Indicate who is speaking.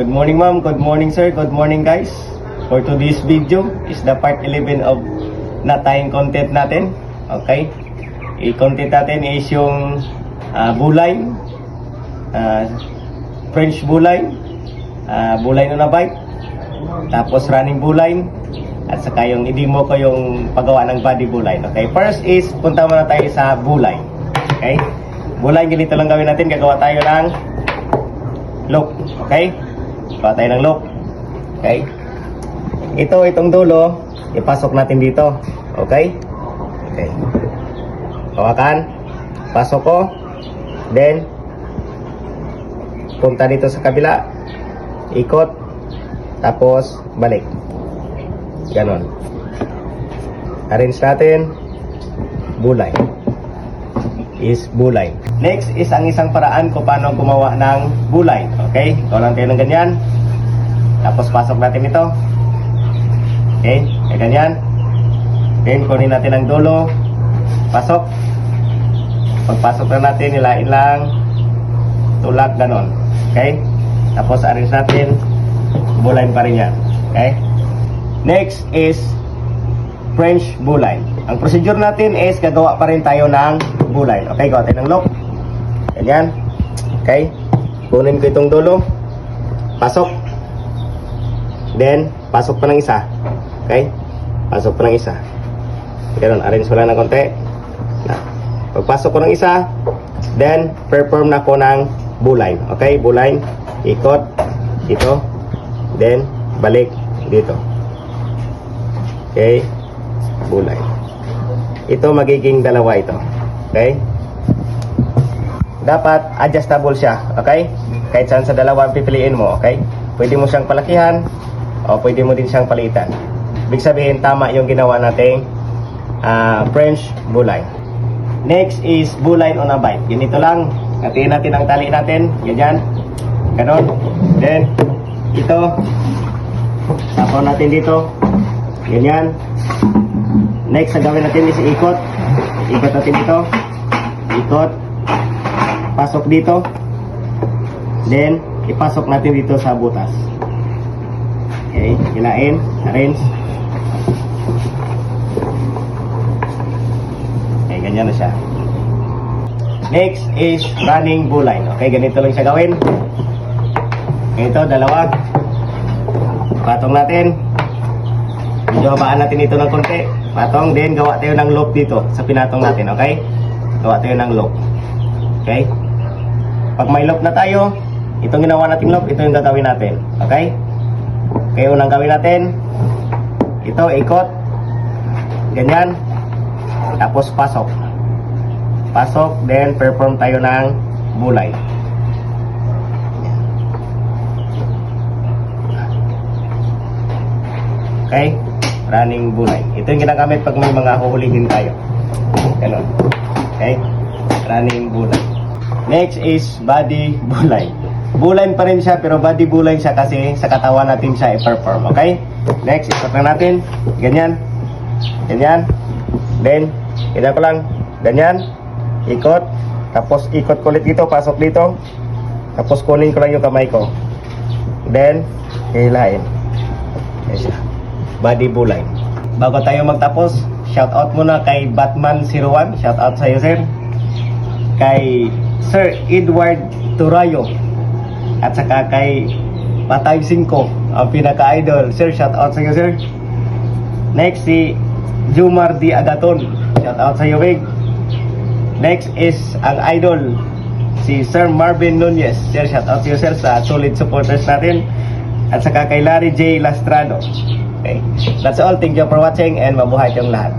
Speaker 1: Good morning ma'am, good morning sir, good morning guys. For today's video is the part 11 of natayong content natin. Okay, i-content natin is yung bulay, French bulay, bulay na bike, tapos running bulay, at saka yung i-demo ko yung paggawa ng body bulay. Okay, first is punta muna tayo sa bulay. Okay, bulay, ganito lang gawin natin. Gagawa tayo ng loop. Okay, gawa tayo ng loop. Okay, itong dulo ipasok natin dito. Okay, okay, hawakan, pasok ko, then punta dito sa kabila, ikot, tapos balik, ganon. Arrange natin. Bulay is bulay. Next is ang isang paraan kung paano gumawa ng bulay. Okay, gawa lang tayo ng ganyan, tapos pasok natin ito. Okay, ganyan. Then kunin natin ang dulo, pasok. Pagpasok na natin, nilain lang, tulak, ganon. Okay, tapos arrange natin, bulay pa rin yan. Okay, next is French bulay. Ang procedure natin is gagawa pa rin tayo ng bulay. Okay, gawa tayo ng loop. Ganyan. Okay, kunin ko itong dulo, pasok, then pasok pa ng isa. Okay, pasok pa ng isa. Ganun, arrange mo lang ng konti. Pagpasok ko ng isa, then perform na ko ng bulay. Okay, bulay, ikot dito, then balik dito. Okay, bulay. Ito magiging dalawa ito. Okay, dapat adjustable siya. Okay, kahit saan sa dalawa ang pipiliin mo. Okay, pwede mo siyang palakihan o pwede mo din siyang palitan. Ibig sabihin tama yung ginawa nating French bulay. Next is bulay on a bike. Ganito lang, hatiin natin ang tali natin, ganyan, ganon. Then ito, tapon natin dito, ganyan. Next na gawin natin is ikot. Ikot natin ito, ikot, pasok dito, then ipasok natin dito sa butas. Okay, hilain, arrange. Okay, ganyan na siya. Next is running bulay. Okay, ganito lang siya gawin. Ito, dalawa. Patong natin. Medyo habaan natin ito ng konti. Patong, then gawa tayo ng loop dito sa pinatong natin. Okay, gawa tayo ng loop. Okay, pag may loop na tayo, itong ginawa natin loop, ito yung gagawin natin. Okay, okay, unang gawin natin, ito, ikot, ganyan, tapos pasok, pasok, then perform tayo ng bulay. Okay, running bulay. Ito yung ginagamit pag may mga huhulihin tayo. Ganun. Okay, running bulay. Next is body bulay. Bulay pa rin siya pero body bulay siya kasi sa katawan natin siya i-perform. Okay, next, ikot na natin, ganyan, ganyan, then ganyan ko lang, ganyan, ikot, tapos ikot ko ulit dito, pasok dito, tapos kunin ko lang yung kamay ko, then hilain. Yan siya, body bulay. Bago tayo magtapos, shout out muna kay Batman01, shout out sa iyo sir, kay Sir Edward Turayo, at saka kay Patay 5, ang pinaka-idol. Sir, shout out sa iyo sir. Next si Jumar D. Agaton, shout out sa iyo big. Next is ang idol si Sir Marvin Nunez. Sir, shout out sa iyo sir sa solid supporters natin. At saka kay Larry J. Lastrado. Okay, that's all. Thank you for watching and mabuhay kayong lahat.